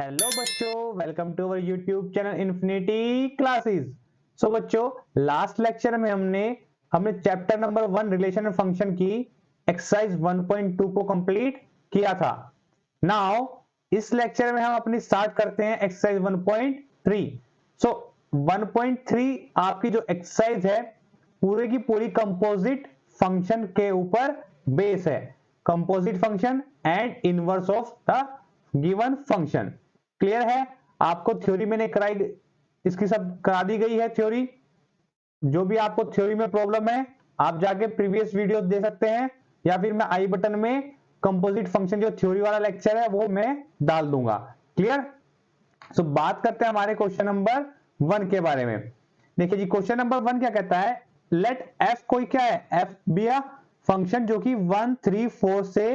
Hello बच्चों, welcome to our YouTube channel infinity classes. So बच्चों, last lecture में हमने chapter number 1 relation and function की exercise 1.2 को कंप्लीट किया था। नाउ इस लेक्चर में हम अपनी स्टार्ट करते हैं एक्सरसाइज 1.3। सो 1.3 आपकी जो एक्सरसाइज है पूरे की पूरी कंपोजिट फंक्शन के ऊपर बेस है। Composite function and inverse of the given function. Clear है? आपको थ्योरी मैंने कराई, इसकी सब करा दी गई है थ्योरी। जो भी आपको थ्योरी में प्रॉब्लम है आप जाके प्रीवियस वीडियो दे सकते हैं, या फिर मैं आई बटन में कंपोजिट फंक्शन जो थ्योरी वाला लेक्चर है वो मैं डाल दूंगा। क्लियर? सो बात करते हैं हमारे क्वेश्चन नंबर 1 के बारे में। देखिए जी, क्वेश्चन नंबर 1 क्या कहता है, लेट एफ कोई क्या है, एफ बी अ फंक्शन जो कि 1 3 4 से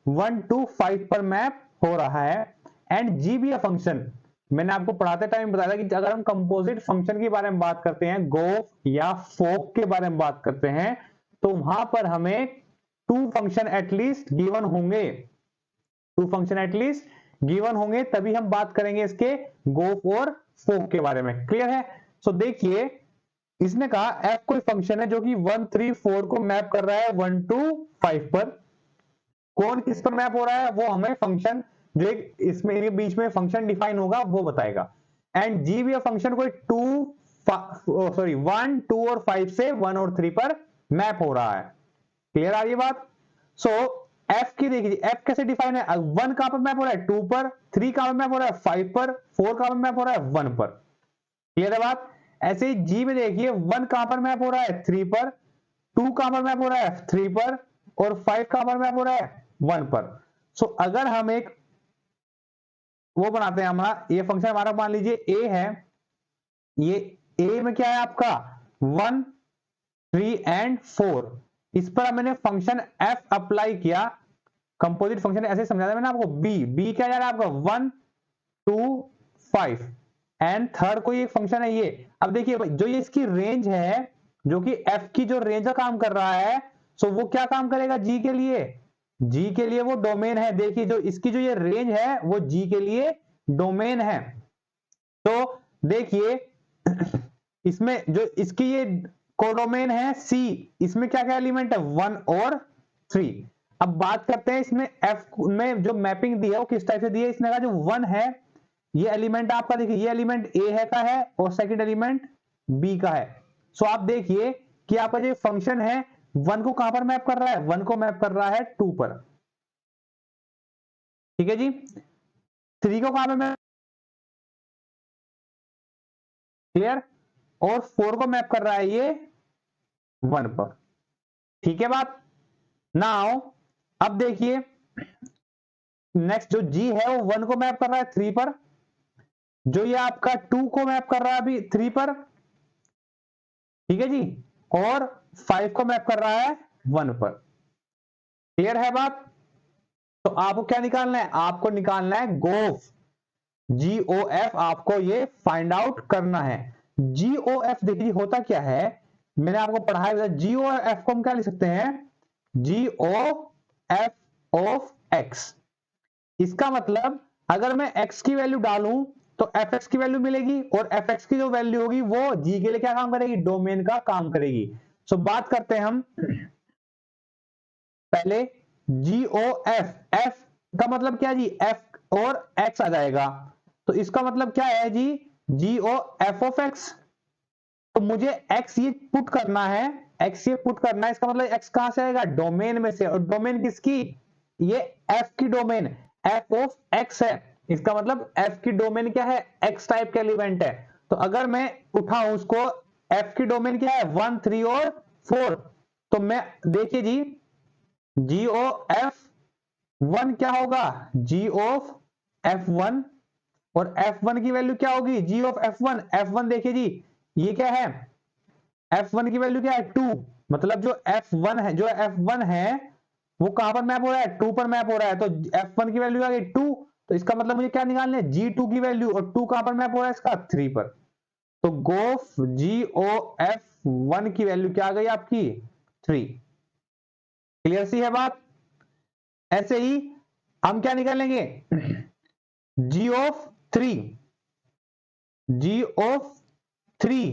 1 2 5 पर मैप हो रहा है, एंड जी भी अ फंक्शन। मैंने आपको पढ़ाते टाइम बताया था कि अगर हम कंपोजिट फंक्शन के बारे में बात करते हैं, गोफ या फोक के बारे में बात करते हैं, तो वहां पर हमें टू फंक्शन एटलीस्ट गिवन होंगे। टू फंक्शन एटलीस्ट गिवन होंगे तभी हम बात करेंगे इसके गोफ और फोक के बारे में। क्लियर है? सो देखिए, इसने कहा एफ कोई फंक्शन है जो कि 1 3 4 को मैप कर रहा है 1 2 5 पर। कौन किस पर मैप हो रहा है वो हमें फंक्शन जो एक इसमें बीच में फंक्शन डिफाइन होगा वो बताएगा। एंड जी भी फंक्शन कोई 1 2 और 5 से 1 और 3 पर मैप हो रहा है। क्लियर आ रही बात? सो एफ की देखिए, एफ कैसे डिफाइन है, 1 कहां पर मैप हो रहा है 2 पर, 3 कहां पर मैप हो रहा है 5 पर, 4 कहां पर मैप हो रहा है 1 पर। क्लियर है बात? ऐसे ही जी में देखिए, 1 कहां पर मैप हो रहा है 3 पर, 2 कहां पर मैप हो रहा है 3 पर, और 5 कहां पर मैप हो रहा है 1 पर। सो अगर हम एक वो बनाते हैं, हमारा ये फंक्शन हमारा मान लीजिए ए है, ये ए में क्या है आपका 1 3 एंड 4। इस पर मैंने फंक्शन एफ अप्लाई किया, कंपोजिट फंक्शन ऐसे समझाया मैंने आपको। बी बी क्या जा रहा है आपका 1 2 5, एंड थर्ड कोई एक फंक्शन है ये। अब देखिए जो ये इसकी रेंज है, जो कि एफ की जो रेंज का काम कर रहा है, सो वो क्या काम करेगा जी के लिए, जी के लिए वो डोमेन है। देखिए जो इसकी जो ये रेंज है वो जी के लिए डोमेन है। तो देखिए इसमें जो इसकी ये कोडोमेन है सी, इसमें क्या क्या एलिमेंट है 1 और 3। अब बात करते हैं इसमें एफ में जो मैपिंग दी है वो किस टाइप से दी है। इसने कहा जो 1 है ये एलिमेंट आपका, देखिए ये एलिमेंट ए है का है और सेकंड एलिमेंट बी का है। सो आप देखिए कि आपका जो फंक्शन है 1 को कहां पर मैप कर रहा है, 1 को मैप कर रहा है 2 पर। ठीक है जी, 3 को कहां पर मैप, क्लियर, और 4 को मैप कर रहा है ये 1 पर। ठीक है बात? नाउ अब देखिए नेक्स्ट जो जी है वो 1 को मैप कर रहा है 3 पर, जो ये आपका 2 को मैप कर रहा है अभी 3 पर, ठीक है जी, और 5 को मैप कर रहा है 1 पर। क्लियर है बात? तो आपको क्या निकालना है, आपको निकालना है गोफ, GOF आपको ये फाइंड आउट करना है। GOF देखिए होता क्या है, मैंने आपको पढ़ाया, GOF को हम क्या लिख सकते हैं, GOF ऑफ x। इसका मतलब अगर मैं x की वैल्यू डालूं तो fx की वैल्यू मिलेगी, और fx की जो वैल्यू होगी वो g के लिए क्या काम करेगी, डोमेन का काम करेगी। सो बात करते हैं हम पहले GOF, f का मतलब क्या जी, f और x आ जाएगा, तो इसका मतलब क्या है जी, GOF ऑफ x। तो मुझे x ये पुट करना है, x ये पुट करना है, इसका मतलब x कहां से आएगा, डोमेन में से, और डोमेन किसकी, ये f की डोमेन, f ऑफ x है। इसका मतलब f की डोमेन क्या है, x टाइप का एलिमेंट है। तो अगर मैं उठाऊं उसको, f की डोमेन क्या है 1 3 और 4, तो मैं देखिए जी GOF1 क्या होगा, G ऑफ F1, और F1 की वैल्यू क्या होगी, G ऑफ F1। F1 देखिए जी ये क्या है, F1 की वैल्यू क्या है 2, मतलब जो F1 है, जो F1 है वो कहां पर मैप हो रहा है 2 पर मैप हो रहा है, तो F1 की वैल्यू आ गई 2। तो इसका मतलब मुझे क्या निकालना है, G2 की वैल्यू, और 2 कहां पर मैप हो रहा है इसका 3 पर। तो गोफ GOF1 की वैल्यू क्या आ गई आपकी 3। क्लियर सी है बात? ऐसे ही हम क्या निकालेंगे, G ऑफ 3, g ऑफ 3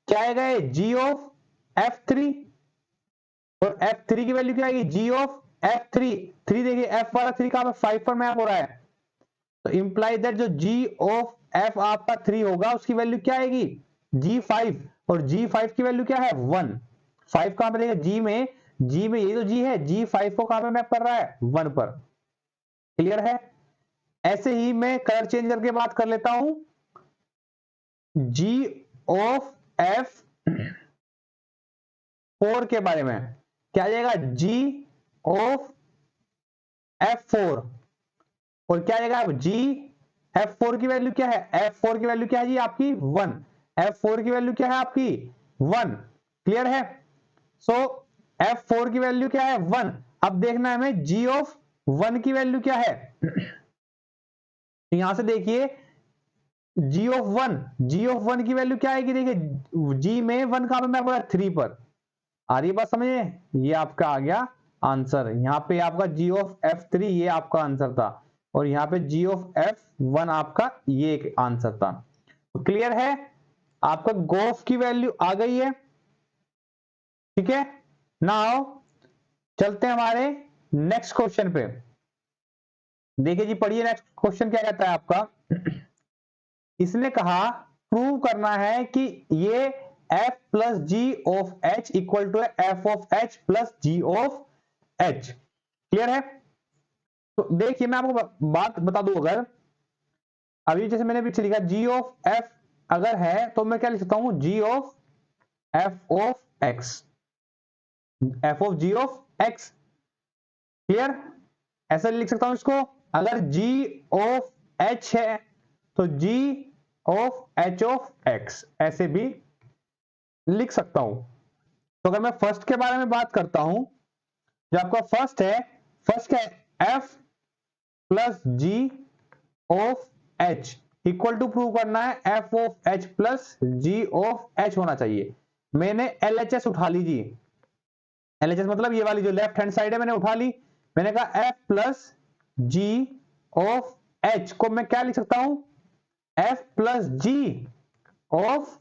क्या आएगा, g ऑफ f3, और f3 की वैल्यू क्या आएगी, g ऑफ f3। 3 देखिए f वाला 3 कहां पे 5 पर मैप हो रहा है, तो इंप्लाई दैट जो g ऑफ f आपका 3 होगा उसकी वैल्यू क्या आएगी, g5, और g5 की वैल्यू क्या है 1। 5 कहां पे देखिए g में ये तो g है, g5 को कहां पे मैप कर रहा है 1 पर। क्लियर है। ऐसे ही मैं कलर चेंज करके बात कर लेता हूं, g ऑफ f4 के बारे में क्या आ जाएगा, g ऑफ f4, और क्या आएगा g f4 की वैल्यू क्या है, f4 की वैल्यू क्या है जी आपकी 1, f4 की वैल्यू क्या है आपकी 1। क्लियर है। सो f4 की वैल्यू क्या है 1। अब देखना है हमें g ऑफ 1 की वैल्यू क्या है। यहां से देखिए g ऑफ 1 की वैल्यू क्या आएगी, देखिए g में 1 कहां पे मैप हो रहा है 3 पर। आ रही बात समझे, ये आपका आ गया आंसर। यहाँ पे आपका g ऑफ f3 ये आपका आंसर था, और यहाँ पे g ऑफ f1 आपका ये एक आंसर था। तो क्लियर है, आपका गोफ की वैल्यू आ गई है। ठीक है, नाउ चलते हैं हमारे नेक्स्ट क्वेश्चन पे। देखिए जी, पढ़िए नेक्स्ट क्वेश्चन क्या कहता है आपका। इसने कहा प्रूव करना है कि ये f plus G of h equal to f of h plus G of h। Clear है। तो देखिए मैं आपको बात बता दूं, अगर अभी जैसे मैंने पीछे लिखा g ऑफ f अगर है तो मैं क्या लिख सकता हूं, g of f of x, f of g of x। Clear, ऐसा लिख सकता हूं इसको। अगर g ऑफ h है तो g of h of x ऐसे भी लिख सकता हूं। तो अगर मैं फर्स्ट के बारे में बात करता हूं, जो आपका फर्स्ट है, फर्स्ट क्या है, f plus G of h equal to prove करना है f of h plus G of h होना चाहिए। मैंने LHS उठा ली जी, LHS मतलब ये वाली जो लेफ्ट हैंड साइड है मैंने उठा ली। मैंने कहा f plus G of h को मैं क्या लिख सकता हूं, f plus G of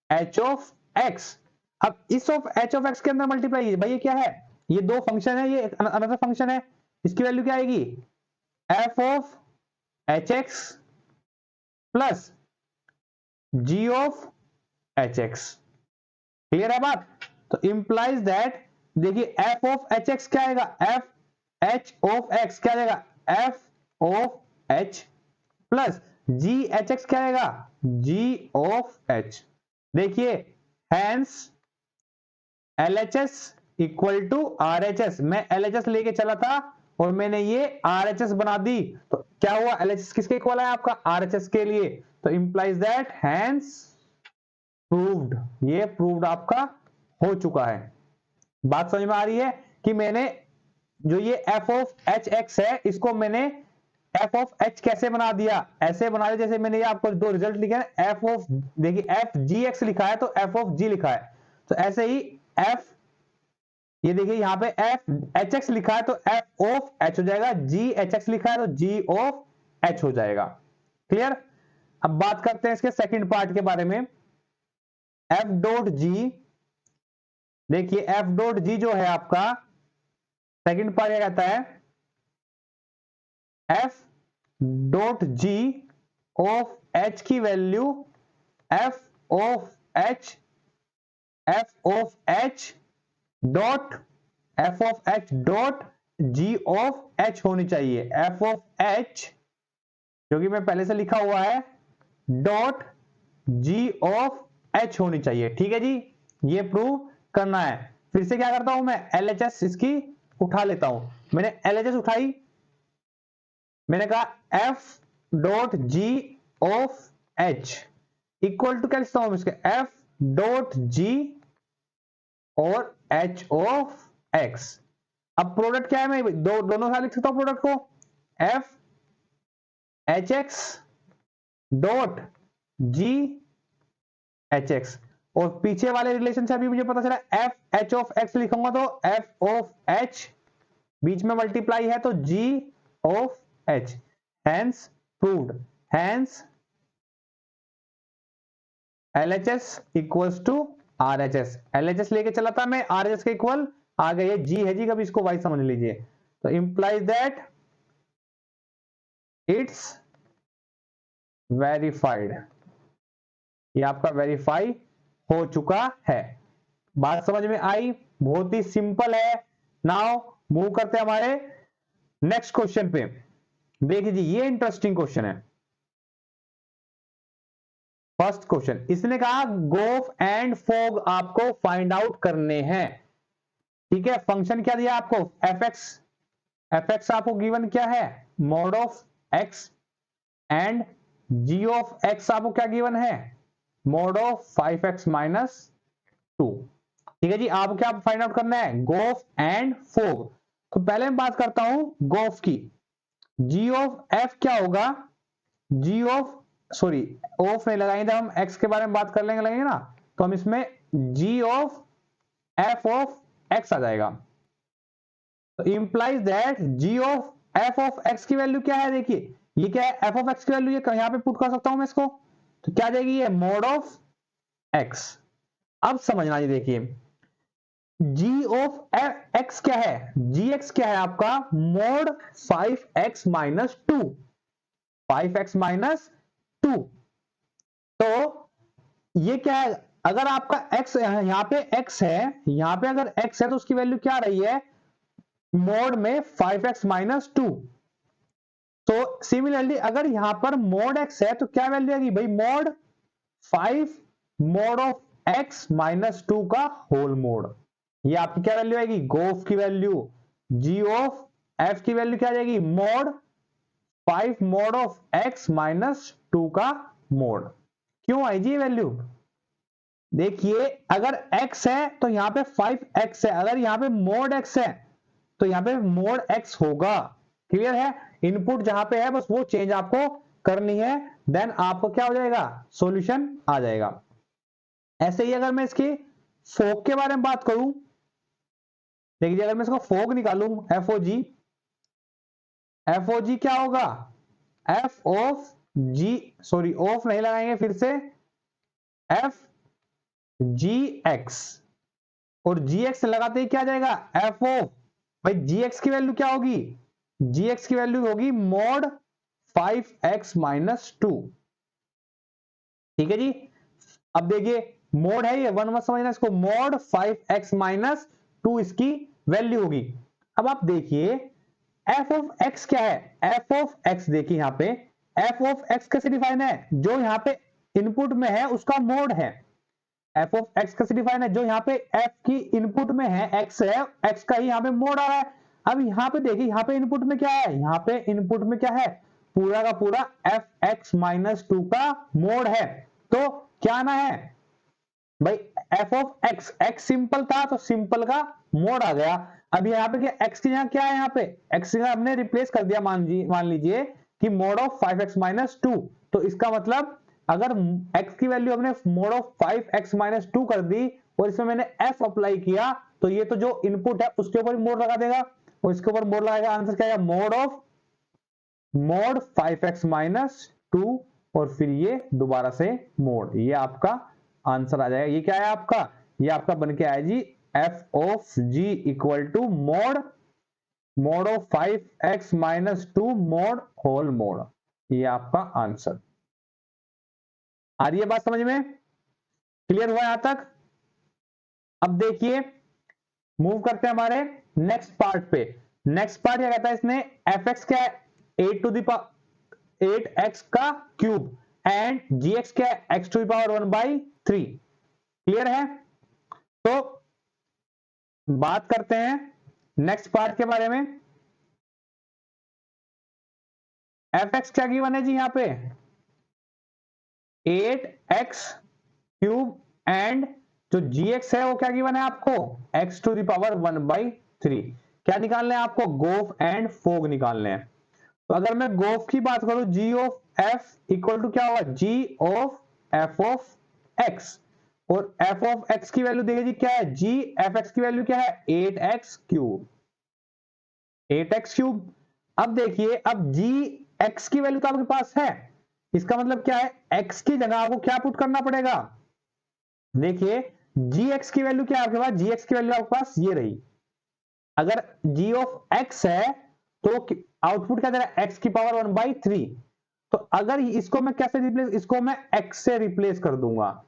h of x। अब इस ऑफ h ऑफ x के अंदर मल्टीप्लाई, भाई ये क्या है, ये दो फंक्शन है, ये अनदर फंक्शन है, इसकी वैल्यू क्या आएगी, f of hx plus g of hx। Clear है बात। तो इंप्लाइज दैट, देखिए f ऑफ hx क्या आएगा, f h ऑफ x क्या आएगा, f of h plus g hx क्या आएगा, g ऑफ h। देखिए hence LHS equal to RHS, मैं LHS लेके चला था और मैंने ये RHS बना दी, तो क्या हुआ, LHS किसके इक्वल है आपका, RHS के लिए। तो इंप्लाइज दैट हैंस प्रूव्ड, ये प्रूव्ड आपका हो चुका है। बात समझ में आ रही है कि मैंने जो ये f ऑफ hx है इसको मैंने f ऑफ h कैसे बना दिया, ऐसे बना दिया जैसे मैंने ये आपको दो रिजल्ट लिखे हैं, f ऑफ, देखिए f g x लिखा है तो f ऑफ g लिखा है, तो ऐसे ही f, ये देखिए यहाँ पे f hx लिखा है तो f ऑफ h हो जाएगा, g hx लिखा है तो g ऑफ h हो जाएगा। क्लियर। अब बात करते हैं इसके सेकंड पार्ट के बारे में, f डॉट g। देखिए f डॉट g जो है आपका सेकंड पार्ट क्या कहता है, f dot g of h की value f of h, f of h dot f of h dot g of h होनी चाहिए। f ऑफ h जो कि मैं पहले से लिखा हुआ है डॉट g ऑफ h होनी चाहिए। ठीक है जी, ये प्रूव करना है। फिर से क्या करता हूं मैं, LHS इसकी उठा लेता हूं। मैंने LHS उठाई, मैंने कहा f dot g of h equal to क्या लिखता हूं इसके, f डॉट g और h ऑफ x। अब प्रोडक्ट क्या है, मैं दोनों साथ लिख सकता हूं प्रोडक्ट को, f hx dot g hx, और पीछे वाले रिलेशन से अभी मुझे पता चला f h ऑफ x लिखूंगा तो f ऑफ h, बीच में मल्टीप्लाई है तो g of h, hence proved. Hence LHS equals to RHS। LHS लेके चला था मैं, RHS के इक्वल आ गया, ये G है जी, कभी इसको Y समझ लीजिए। तो इंप्लाइज दैट इट्स वेरीफाइड, ये आपका वेरीफाई हो चुका है। बात समझ में आई? बहुत ही सिंपल है। नाउ मूव करते हैं हमारे नेक्स्ट क्वेश्चन पे। देखिए जी, ये इंटरेस्टिंग क्वेश्चन है। फर्स्ट क्वेश्चन, इसने कहा गोफ एंड फोग आपको फाइंड आउट करने हैं। ठीक है, फंक्शन क्या दिया आपको? एफ एक्स आपको गिवन क्या है? Mod of X, and G of X आपको क्या गिवन है? Mod of 5x minus 2। ठीक है जी, आपको क्या फाइंड आउट करना है? गोफ एंड फोग। तो पहले मैं बात करता हूं गोफ की। जी ऑफ एफ क्या होगा? जी ऑफ सॉरी ऑफ नहीं लगाएंगे, जब हम एक्स के बारे में बात कर लगेंगे ना, तो हम इसमें G of F of X आ जाएगा। तो implies that G of F of X की वैल्यू क्या है? देखिए ये क्या है? एफ ऑफ एक्स की वैल्यू ये यहां पे पुट कर सकता हूं मैं इसको, तो क्या आ जाएगी? ये मॉड ऑफ एक्स। अब समझना जी, देखिए जी ऑफ एक्स क्या है? जी एक्स क्या है आपका? Mod 5x minus 2, 5x minus 2। तो ये क्या है? अगर आपका x यहां पे x है, यहां पे अगर x है तो उसकी वैल्यू क्या रही है? मोड में 5x माइनस 2। तो सिमिलरली अगर यहां पर मोड x है तो क्या वैल्यू आएगी भाई? Mode 5 mode of x minus 2 का होल मोड। ये आपकी क्या वैल्यू आएगी? गोफ की वैल्यू। जी ऑफ एफ की वैल्यू क्या आ जाएगी? Mode 5 mode of x minus 2 का मोड। क्यों आई जी वैल्यू? देखिए अगर x है तो यहां पे 5x है, अगर यहां पे मोड x है तो यहां पे मोड x होगा। क्लियर है? इनपुट जहां पे है बस वो चेंज आपको करनी है, देन आपको क्या हो जाएगा? सॉल्यूशन आ जाएगा। ऐसे ही अगर मैं इसकी फोग के बारे में बात करूं, देखिए अगर मैं इसको फोग निकालूं, एफ ओ जी क्या होगा? F of G, sorry of नहीं लगाएंगे, फिर से एफ जी एक्स, और जी एक्स लगाते ही क्या आ जाएगा? एफ ऑफ, भाई जी एक्स की वैल्यू क्या होगी? जी एक्स की वैल्यू होगी मोड 5x माइनस 2। ठीक है जी, अब देखिए मोड है ये, वन मत समझना इसको, मोड 5x माइनस 2 इसकी वैल्यू होगी। अब आप देखिए एफ ऑफ एक्स क्या है? एफ ऑफ एक्स देखिए यहां पे एफ ऑफ एक्स कैसे डिफाइन है? जो यहां पे इनपुट में है उसका मोड है। एफ ऑफ एक्स कैसे डिफाइन है? जो यहाँ पे एफ की इनपुट में है, एक्स है, एक्स का ही यहाँ पे मोड आ रहा है। अब यहाँ पे देखिए, यहाँ पे इनपुट में क्या है? यहाँ पे इनपुट में क्या है? पूरा का पूरा एफ एक्स माइनस 2 का मोड है। तो क्या आना है भाई? F of x, x simple था तो सिंपल का मोड आ गया। अब यहाँ पे क्या एक्स की जगह क्या है? यहाँ पे एक्स की जगह हमने रिप्लेस कर दिया, मान लीजिए कि मोड ऑफ 5x माइनस 2। तो इसका मतलब अगर x की वैल्यू हमने मोड ऑफ 5x माइनस 2 कर दी और इसमें मैंने f अप्लाई किया, तो ये तो जो इनपुट है उसके ऊपर मोड लगा देगा, और इसके ऊपर मोड लगाएगा। आंसर क्या आएगा? Mode of mode 5x minus 2, और फिर ये दोबारा से मोड, ये आपका आंसर आ जाएगा। ये क्या है आपका? ये आपका बन के आया g f of g equal to mod of 5x minus 2 mod whole mod. ये आपका आंसर। आ रही है बात समझ में? क्लियर हुआ यहां तक? अब देखिए मूव करते हैं हमारे नेक्स्ट पार्ट पे। नेक्स्ट पार्ट क्या कहता है इसने? एफ एक्स क्या है? 8x का क्यूब, एंड जी एक्स क्या है? x to the power 1/3। Clear है? तो बात करते हैं नेक्स्ट पार्ट के बारे में। एफ एक्स क्या गिवन है जी यहाँ पे? 8x क्यूब, एंड जो gx है वो क्या गिवन है आपको? x to the power 1/3। क्या निकालना है आपको? गोफ एंड फोग निकालने हैं। तो अगर मैं गोफ की बात करूं, g of f equal to क्या होगा? g of f of x, और f ऑफ x की वैल्यू देखिए जी क्या है? g f x की वैल्यू क्या है? 8x cube, 8x cube. अब देखिए, अब g x की वैल्यू तो आपके पास है, इसका मतलब क्या है, x की जगह आपको क्या पुट करना पड़ेगा, देखिए gx की वैल्यू क्या है आपके पास, gx की वैल्यू आपके पास ये रही, अगर g ऑफ x है तो आउटपुट क्या दे रहा है, x की पावर 1/3। तो अगर इसको मैं कैसे रिप्लेस, इसको मैं x से रिप्लेस कर दूंगा,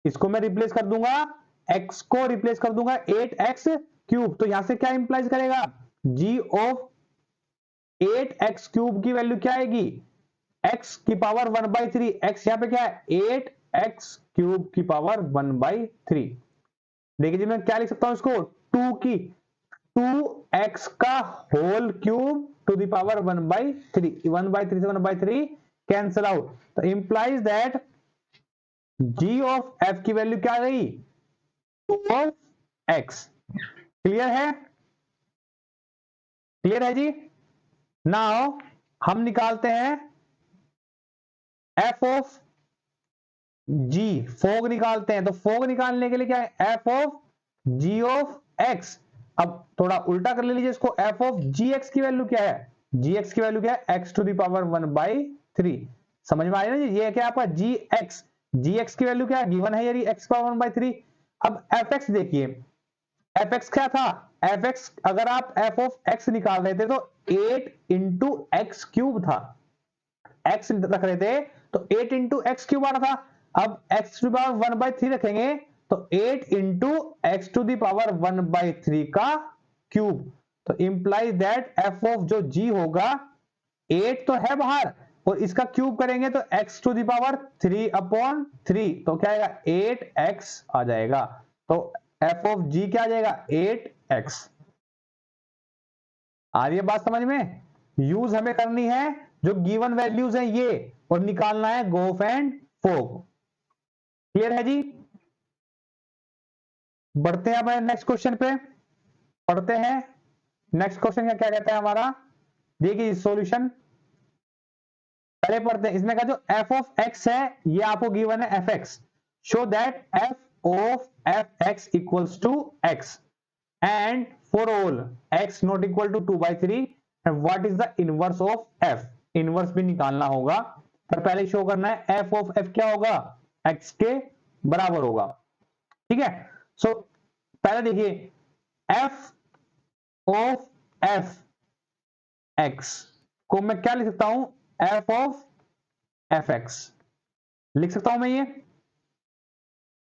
इसको मैं रिप्लेस कर दूंगा, x को रिप्लेस कर दूंगा 8x क्यूब। तो यहां से क्या इंप्लाइज करेगा, g ऑफ 8x क्यूब की वैल्यू क्या आएगी, x की पावर 1/3। x यहां पे क्या है 8x क्यूब की पावर 1/3। देखिए जी मैं क्या लिख सकता हूं इसको, 2 की 2x का whole cube to the power 1/3। 1/3 से 1/3 कैंसल आउट, तो implies that g of f की वैल्यू क्या आ गई, 2 ऑफ x। क्लियर है, क्लियर है जी। नाउ हम निकालते हैं f ऑफ g, फोग निकालते हैं। तो फोग निकालने के लिए क्या है, f of g of x। अब थोड़ा उल्टा कर ले लीजिए इसको, f ऑफ gx की वैल्यू क्या है, gx की वैल्यू क्या है, x टू द पावर 1/3। समझ में आया ना जी, ये क्या है आपका gx, gx की वैल्यू क्या है, गिवन है ये x पावर 1/3। अब fx देखिए, fx क्या था, fx अगर आप f ऑफ x निकाल रहे थे तो 8 इंटू एक्स क्यूब था, x रख रहे थे तो 8 इंटू एक्स क्यूब आ रहा था। अब x टू पावर 1/3 रखेंगे तो 8 इंटू एक्स टू दावर 1/3 का क्यूब। तो इंप्लाई दैट f ऑफ जो g होगा, 8 तो है बाहर और इसका क्यूब करेंगे तो x टू दावर 3/3, तो क्या आएगा 8x आ जाएगा। तो f ऑफ g क्या आ जाएगा 8x। आ रही है बात समझ में, यूज हमें करनी है जो गिवन वैल्यूज हैं ये, और निकालना है गोफ एंड फोग। क्लियर है जी, बढ़ते हैं हमारे नेक्स्ट क्वेश्चन पे, पढ़ते हैं नेक्स्ट क्वेश्चन का क्या कहता है हमारा। देखिए सॉल्यूशन पहले पढ़ते हैं, इसमें का जो f ऑफ x है ये आपको गिवन है fx, show that f of fx equals to x and for all x not equal to 2/3 and what is the inverse of f, inverse भी निकालना होगा, पर पहले शो करना है f of f क्या होगा, x के बराबर होगा। ठीक है, सो पहले देखिए f of f x को मैं क्या लिख सकता हूं, f of fx लिख सकता हूं मैं, ये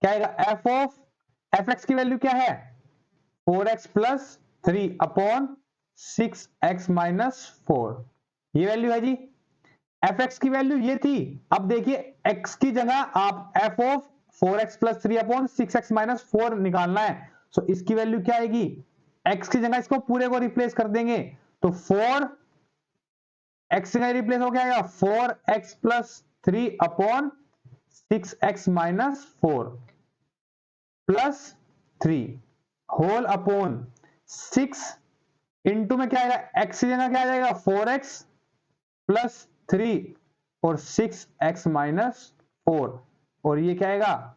क्या आएगा, f of fx की वैल्यू क्या है 4x प्लस 3/6x माइनस 4, ये वैल्यू है जी। fx की वैल्यू ये थी, अब देखिए x की जगह आप f of 4x plus 3/6x minus 4 निकालना है। सो इसकी वैल्यू क्या आएगी, x की जगह इसको पूरे को रिप्लेस कर देंगे तो 4 x की जगह रिप्लेस हो गया 4x plus 3/6x minus 4 plus 3 whole upon 6 into में क्या आएगा, x की जगह क्या आ जाएगा 4x प्लस 3 और 6x माइनस 4, और ये क्या आएगा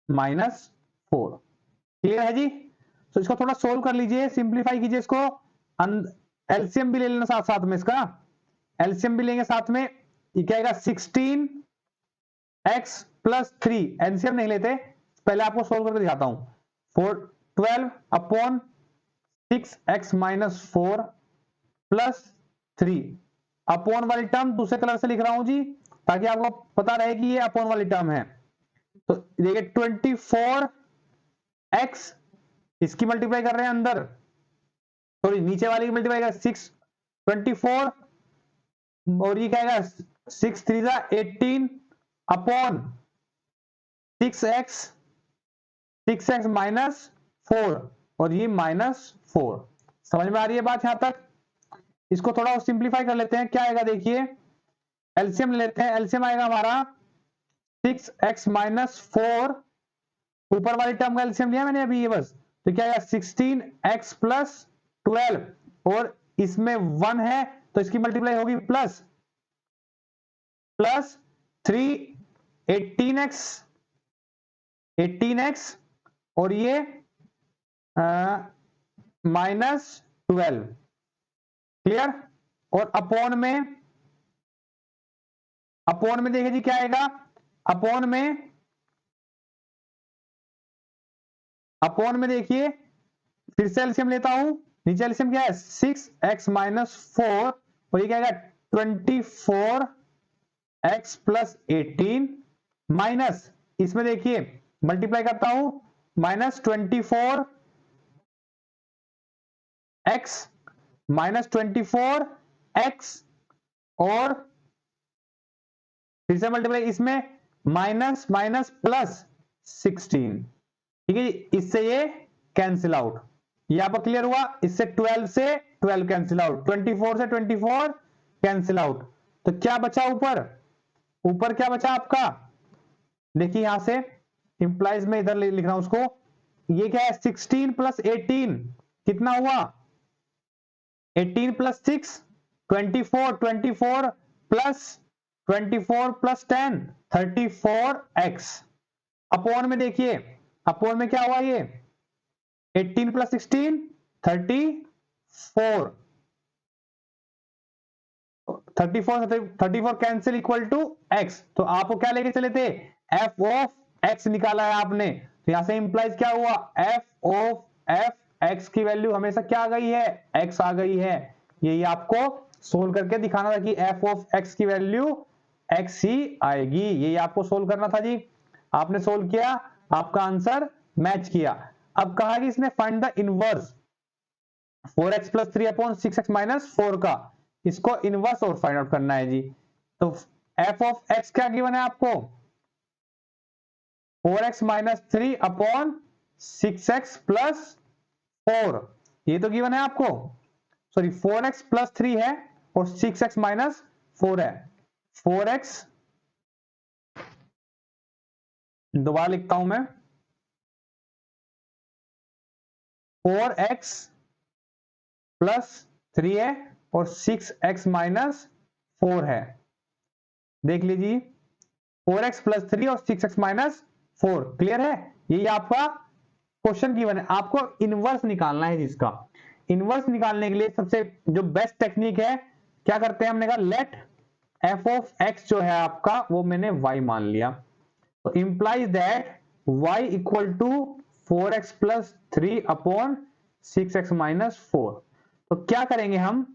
-4। क्लियर है जी, तो इसको थोड़ा सोल्व कर लीजिए, सिंप्लीफाई कीजिए इसको, एलसीएम भी ले लेना साथ साथ में, इसका एलसीएम भी लेंगे साथ में, ये क्या आएगा 16x प्लस 3, एलसीएम नहीं लेते, पहले आपको सोल्व करके दिखाता हूं, 12/6x माइनस 4 प्लस 3, अपॉन वाली टर्म दूसरे कलर से लिख रहा हूं जी ताकि आपको पता रहे कि ये अपॉन वाली टर्म है। तो देखिए 24x इसकी मल्टीप्लाई कर रहे हैं अंदर, सॉरी नीचे वाली की मल्टीप्लाई कर 6 24, और ये क्या आएगा 6 3 18 अपॉन 6x माइनस 4, और ये -4। समझ में आ रही है बात यहां तक, इसको थोड़ा सिंप्लीफाई कर लेते हैं, क्या आएगा देखिए, एलसीएम लेते हैं, एलसीएम आएगा हमारा 6x माइनस 4, ऊपर वाली टर्म का एलसीएम लिया मैंने अभी ये बस, तो क्या आएगा 16x प्लस 12, और इसमें 1 है तो इसकी मल्टीप्लाई होगी प्लस 3 18x और ये -12। क्लियर, और अपॉन में देखिए जी क्या आएगा, अपॉन में देखिए फिर से एलसीएम लेता हूं, नीचे एलसीएम क्या है 6x माइनस 4 और ये क्या आएगा 24x प्लस 18 माइनस इसमें देखिए मल्टीप्लाई करता हूं माइनस 24x माइनस 24x और फिर से मल्टीप्लाई इसमें माइनस माइनस प्लस 16, ठीक है। इससे ये कैंसिल आउट, ये आपको क्लियर हुआ। इससे 12 से 12 कैंसिल आउट, 24 से 24 कैंसिल आउट, तो क्या बचा ऊपर, ऊपर क्या बचा आपका, देखिए यहां से इंप्लाइज में इधर लिख रहा हूं उसको, ये क्या है 16 प्लस 18 कितना हुआ 18 plus 6 24, 24 plus 24 plus 10 34x upon में देखिए, अपॉन में क्या हुआ ये 18 plus 16 34, 34 cancel equal to x, तो आपको क्या लेके चले थे f ऑफ x निकाला है आपने, तो यहां से इंप्लाइज क्या हुआ f ऑफ x की वैल्यू हमेशा क्या आ गई है x आ गई है। ये आपको सोल्व करके दिखाना था कि f ऑफ x की वैल्यू x ही आएगी, ये आपको सोल्व करना था जी। आपने सोल्व किया, आपका आंसर मैच किया। अब कहा कि इसने find the inverse 4x plus 3 upon 6x minus 4 का, इसको इनवर्स और फाइंड आउट करना है जी। तो f ऑफ x क्या गिवन है आपको 4x minus 3 upon 6x plus 4, ये तो गिवन है आपको, सॉरी 4x प्लस 3 है और 6x माइनस 4 है। 4x दोबारा लिखता हूं मैं 4x प्लस 3 है और 6x माइनस 4 है, देख लीजिए 4x प्लस 3 और 6x माइनस 4, क्लियर है। ये आपका क्वेश्चन गिवन है, आपको इनवर्स निकालना है जिसका। इनवर्स निकालने के लिए सबसे जो बेस्ट टेक्निक है क्या करते हैं, हमने कहा लेट f ऑफ x जो है आपका वो मैंने y मान लिया, तो implies that y equal to 4x plus 3 upon 6x minus 4। तो क्या करेंगे हम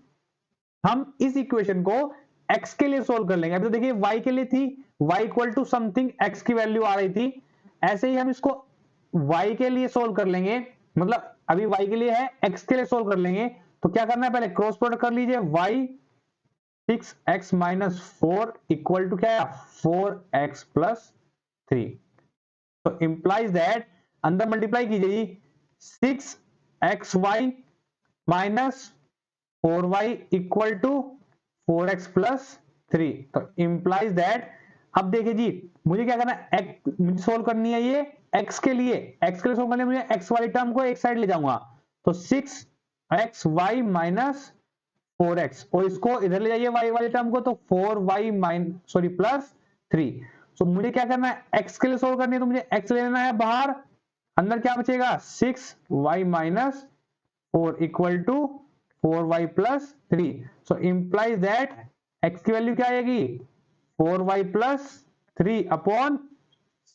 इस इक्वेशन को x के लिए सोल्व कर लेंगे। अभी तो देखिए y के लिए थी, y equal to something x की वैल्यू आ रही थी, ऐसे ही हम इसको y के लिए सोल्व कर लेंगे, मतलब अभी y के लिए है x के लिए सोल्व कर लेंगे। तो क्या करना है, पहले क्रॉस प्रोडक्ट कर लीजिए, y 6x minus 4 equal to क्या है 4x प्लस 3, तो इंप्लाइज दैट अंदर मल्टीप्लाई कीजिए 6xy minus 4y equal to 4x plus 3, तो इंप्लाइज दैट, अब देखिए जी मुझे क्या करना है, मुझे सोल्व करनी है ये x के लिए सोल्व करने मुझे x वाली टर्म को एक साइड ले जाऊंगा, तो 6xy माइनस 4x और इसको इधर ले जाइए y वाली टर्म को, तो 4y माइनस सॉरी प्लस 3। तो मुझे क्या करना है x के लिए सोल्व करनी है, तो मुझे x ले लेना है बाहर, अंदर क्या बचेगा 6y minus 4 equal to 4y plus 3। So implies that x की वैल्यू क्या आएगी 4y plus 3 upon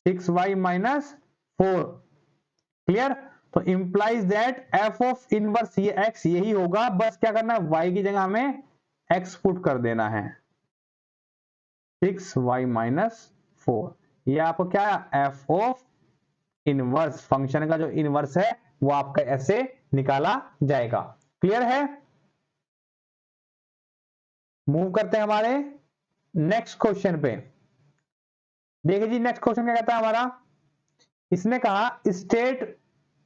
6y minus 4, clear. तो implies that f of inverse ये x यही होगा, बस क्या करना है y की जगह हमें x पुट कर देना है 6y माइनस 4, ये आपको क्या f ऑफ इनवर्स फंक्शन का जो इनवर्स है वो आपका ऐसे निकाला जाएगा, क्लियर है। मूव करते हैं हमारे नेक्स्ट क्वेश्चन पे। देखिए जी नेक्स्ट क्वेश्चन क्या कहता है हमारा, इसने कहा state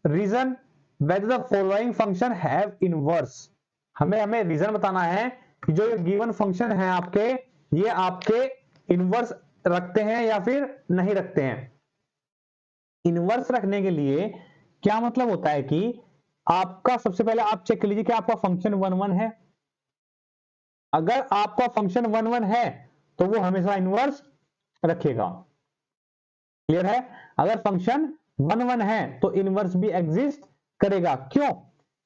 reason whether the following function have inverse. हमें रीजन बताना है कि जो गिवन फंक्शन है आपके ये आपके इनवर्स रखते हैं या फिर नहीं रखते हैं। इनवर्स रखने के लिए क्या मतलब होता है कि आपका सबसे पहले आप चेक कर लीजिए कि आपका फंक्शन 1 1 है, अगर आपका फंक्शन 1 1 है तो वो हमेशा इनवर्स रखेगा, क्लियर है। अगर फंक्शन 1 1 है तो इनवर्स भी एग्जिस्ट करेगा, क्यों,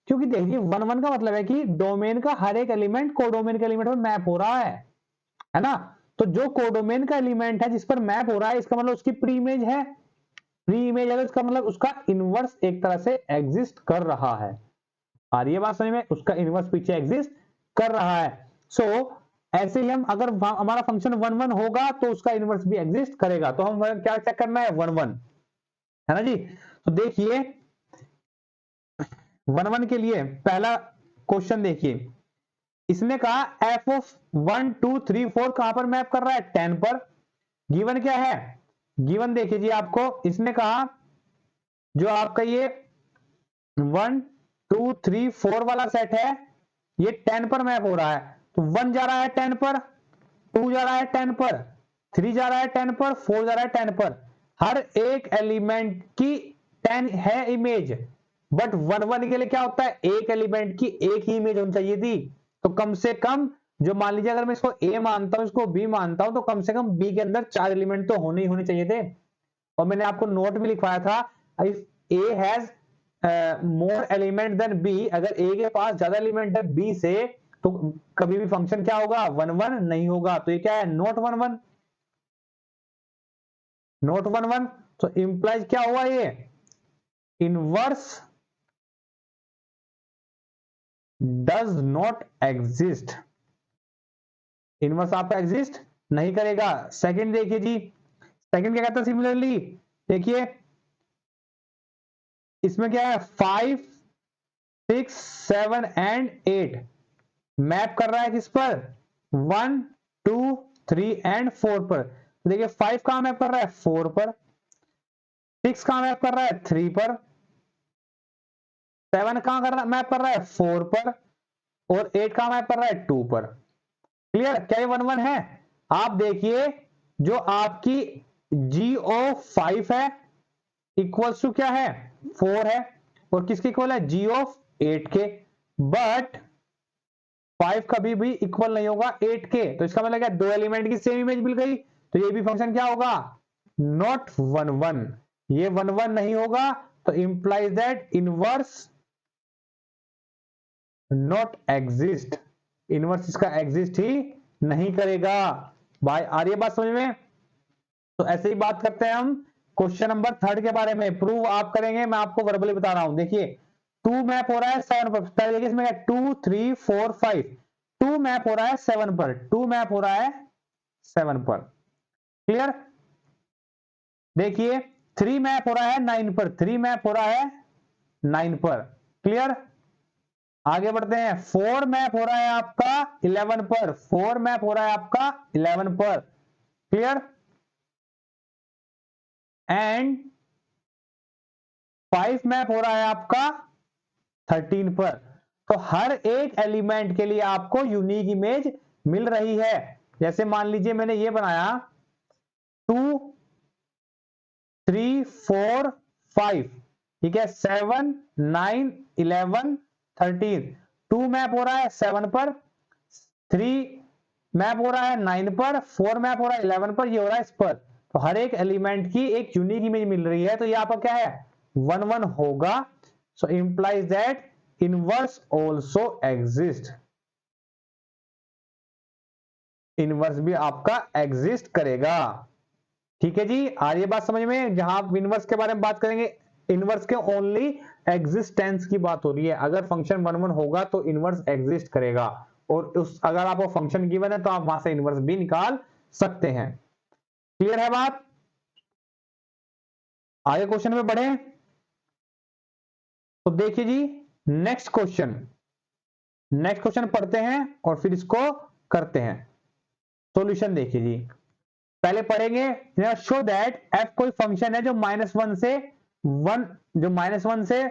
क्योंकि देखिए 1 1 का मतलब है कि डोमेन का हर एक एलिमेंट कोडोमेन के एलिमेंट में मैप हो रहा है ना। तो जो कोडोमेन का एलिमेंट है जिस पर मैप हो रहा है, इसका मतलब उसकी प्री इमेज है। प्री इमेज है तो इसका मतलब उसका इनवर्स एक तरह से एग्जिस्ट कर रहा है। आ रही है बात समझ में? उसका इनवर्स पीछे एग्जिस्ट कर रहा है। सो ऐसे ही हम अगर हमारा फंक्शन 1 1 होगा तो उसका इनवर्स भी एग्जिस्ट करेगा। तो हम क्या चेक करना है? 1 1, है ना जी। तो देखिए 1 1 के लिए पहला क्वेश्चन देखिए, इसने कहा एफ ऑफ 1 2 3 4 कहां पर मैप कर रहा है? 10 पर। गिवन क्या है? गिवन देखिए जी, आपको इसने कहा जो आपका ये 1 2 3 4 वाला सेट है ये 10 पर मैप हो रहा है। तो 1 जा रहा है 10 पर, 2 जा रहा है 10 पर, 3 जा रहा है 10 पर, 4 जा रहा है 10 पर। हर एक एलिमेंट की 10 है इमेज। बट 1 1 के लिए क्या होता है? एक एलिमेंट की एक ही इमेज होनी चाहिए थी। तो कम से कम जो मान लीजिए अगर मैं इसको ए मानता हूं, इसको बी मानता हूं, तो कम से कम बी के अंदर 4 एलिमेंट तो होने ही होने चाहिए थे। और मैंने आपको नोट भी लिखवाया था, if A has more element then B, अगर ए के पास ज्यादा एलिमेंट है बी से, तो कभी भी फंक्शन क्या होगा? 1 1 नहीं होगा। तो ये क्या है? Not 1 1, not 1 1। तो इंप्लाइज क्या हुआ? ये inverse does not exist. Inverse आपका एग्जिस्ट नहीं करेगा। सेकंड देखिए जी, सेकंड क्या कहता है? सिमिलरली देखिए इसमें क्या है? 5 6 7 एंड 8 मैप कर रहा है किस पर? 1 2 3 एंड 4 पर। तो देखिए 5 कहां मैप कर रहा है? 4 पर। 6 कहां मैप कर रहा है? 3 पर। 7 कहां कर रहा मैप कर रहा है? 4 पर। और 8 कहां मैप कर रहा है? 2 पर। क्लियर? क्या ये 1 1 है? आप देखिए जो आपकी जी ओ 5 है इक्वल्स टू क्या है? 4 है। और किसके इक्वल है? जी ऑफ 8 के। बट 5 कभी भी इक्वल नहीं होगा 8 के। तो इसका मतलब क्या? दो एलिमेंट की सेम इमेज मिल गई। तो ये भी फंक्शन क्या होगा? नॉट 1 1। ये 1 1 नहीं होगा। तो implies that inverse not exist. Inverse इसका एग्जिस्ट ही नहीं करेगा। भाई आ रही है बात समझ में? तो ऐसे ही बात करते हैं हम क्वेश्चन नंबर 3 के बारे में। प्रूव आप करेंगे, मैं आपको वर्बली बता रहा हूं। देखिए 2 मैप हो रहा है 7 पर। पहले देखिए इसमें 2 3 4 5। 2 मैप हो रहा है 7 पर। 2 मैप हो रहा है 7 पर। क्लियर? देखिए 3 मैप हो रहा है 9 पर। 3 मैप हो रहा है 9 पर। क्लियर? आगे बढ़ते हैं। 4 मैप हो रहा है आपका 11 पर। 4 मैप हो रहा है आपका 11 पर। क्लियर? एंड 5 मैप हो रहा है आपका 13 पर। तो हर एक एलिमेंट के लिए आपको यूनिक इमेज मिल रही है। जैसे मान लीजिए मैंने ये बनाया 2 3 4 5, ठीक है, 7 9 11 13। 2 मैप हो रहा है 7 पर, 3 मैप हो रहा है 9 पर, 4 मैप हो रहा है 11 पर, ये हो रहा है इस पर। तो हर एक एलिमेंट की एक यूनिक इमेज मिल रही है। तो ये आपका क्या है? 1 1 होगा। So implies that inverse also exist. Inverse भी आपका एग्जिस्ट करेगा। ठीक है जी, आ रही है बात समझ में? जहां आप इनवर्स के बारे में बात करेंगे, इनवर्स के ओनली एग्जिस्टेंस की बात हो रही है। अगर फंक्शन 1 1 होगा तो इनवर्स एग्जिस्ट करेगा। और उस अगर आपको फंक्शन गिवन है तो आप वहां से इनवर्स भी निकाल सकते हैं। क्लियर है बात? आगे क्वेश्चन में बढ़े तो देखिए जी नेक्स्ट क्वेश्चन। नेक्स्ट क्वेश्चन पढ़ते हैं और फिर इसको करते हैं। सॉल्यूशन देखिए जी, पहले पढ़ेंगे शो दैट एफ कोई फंक्शन है जो -1 से 1, जो -1 से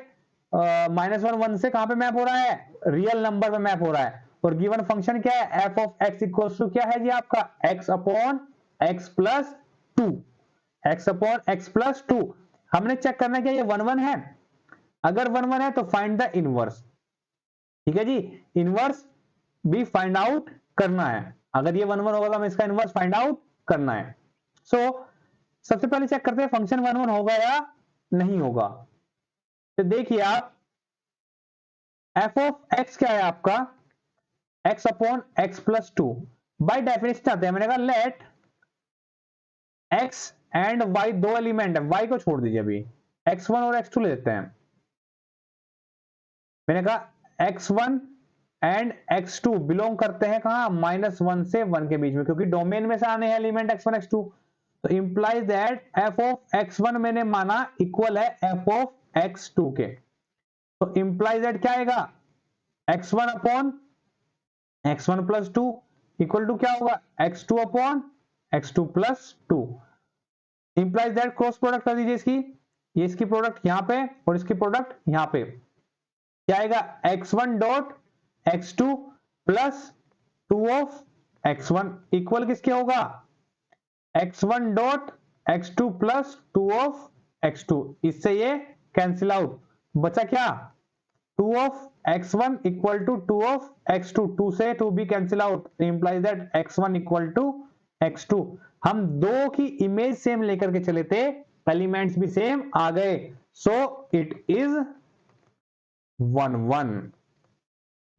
-1 से कहां पे मैप हो रहा है? रियल नंबर पे मैप हो रहा है। और गिवन फंक्शन क्या है? F of x equals to क्या है जी आपका? X upon x plus 2। X upon x plus 2। हमने चेक करना है क्या ये 1 1 है? अगर 1 1 है तो फाइंड द इनवर्स। ठीक है जी, इनवर्स भी फाइंड आउट करना है। अगर ये 1 1 होगा तो हमें इसका इनवर्स फाइंड आउट करना है। सो सबसे पहले चेक करते हैं फंक्शन 1 1 होगा या नहीं होगा। तो देखिए आप एफ ऑफ एक्स क्या है आपका, X upon x plus two. By definition आते हैं, मैंने कहा लेट एक्स एंड वाई, दो एलिमेंट है, वाई को छोड़ दीजिए अभी, एक्स वन और एक्स टू ले लेते हैं। मैंने कहा X one and X two belong करते हैं कहां, -1 से 1 के बीच में, क्योंकि डोमेन में से आने हैं element x one x two. तो implies that f of x one मैंने माना इक्वल है एफ ऑफ एक्स टू के। तो इंप्लाइज दैट क्या आएगा, X one upon X one plus two equal to क्या होगा, X two upon X two plus two. Implies that cross product कर दीजिए इसकी, ये इसकी प्रोडक्ट यहां पे और इसकी प्रोडक्ट यहां पे, क्या आएगा, x1 dot x2 plus 2 of x1 equal किसके होगा, x1 dot x2 plus 2 of x2। इससे ये कैंसिल आउट, बचा क्या, 2 of x1 equal to 2 of x2, 2 से 2 भी cancel out, implies that x1 equal to x2। हम दो की इमेज सेम लेकर के चले थे, एलिमेंट्स भी सेम आ गए, सो इट इज 1 1।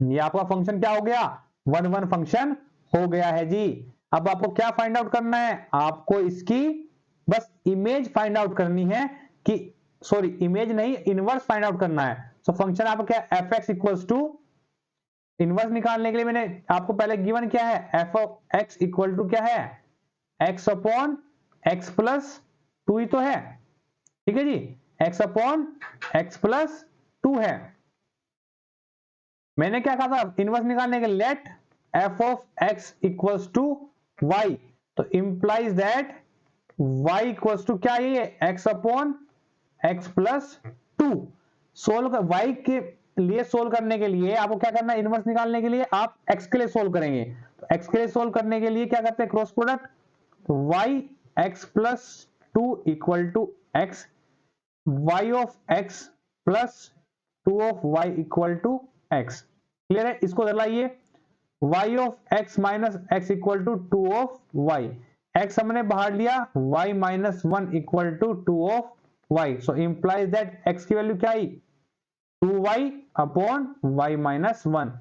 ये आपका फंक्शन क्या हो गया, 1 1 फंक्शन हो गया है जी। अब आपको क्या फाइंड आउट करना है, आपको इसकी बस इमेज फाइंड आउट करनी है कि, सॉरी इमेज नहीं, इनवर्स फाइंड आउट करना है। सो फंक्शन आपका क्या, f x equals to, inverse निकालने के लिए मैंने आपको पहले गिवन क्या है, F of x equal to क्या है, x upon x plus two ही तो है, ठीक है जी, x upon x plus two है। मैंने क्या कहा था इनवर्स निकालने के, let f of x equals to y, तो implies that Y equals to क्या, ये X upon x plus two. Solve Y के लिए सोल्व करने के लिए आपको क्या करना है, इनवर्स निकालने के लिए आप एक्स के लिए सोल्व करेंगे, तो एक्स के लिए सोल्व करने के लिए क्या करते हैं, क्रॉस प्रोडक्ट, तो y x plus two equal to x, y of x plus two of y equal to x. Clear है, इसको लाइए, y of x minus x equal to two of y, x हमने बाहर लिया, y minus one equal to two of y. So implies that x की value क्या आई, 2y upon y minus one,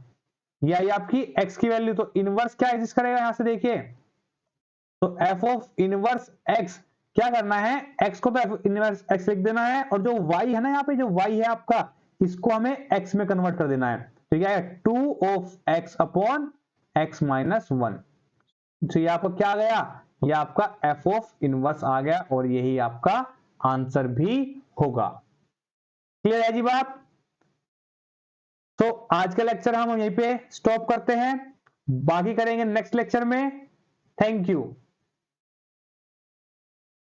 ये आई आपकी x की वैल्यू। तो इनवर्स क्या एग्जिस्ट करेगा यहां से देखिए, तो f ऑफ इनवर्स x क्या करना है, x को तो f इनवर्स x लिख देना है, और जो y है ना यहाँ पे, जो y है आपका, इसको हमें x में कन्वर्ट कर देना है। तो क्या है, 2 of x upon x minus one. तो ये आपका क्या आ गया, ये आपका f ऑफ इनवर्स आ गया, और यही आपका आंसर भी होगा। क्लियर है जी बात। तो आज का लेक्चर हम यहीं पे स्टॉप करते हैं, बाकी करेंगे नेक्स्ट लेक्चर में। Thank you.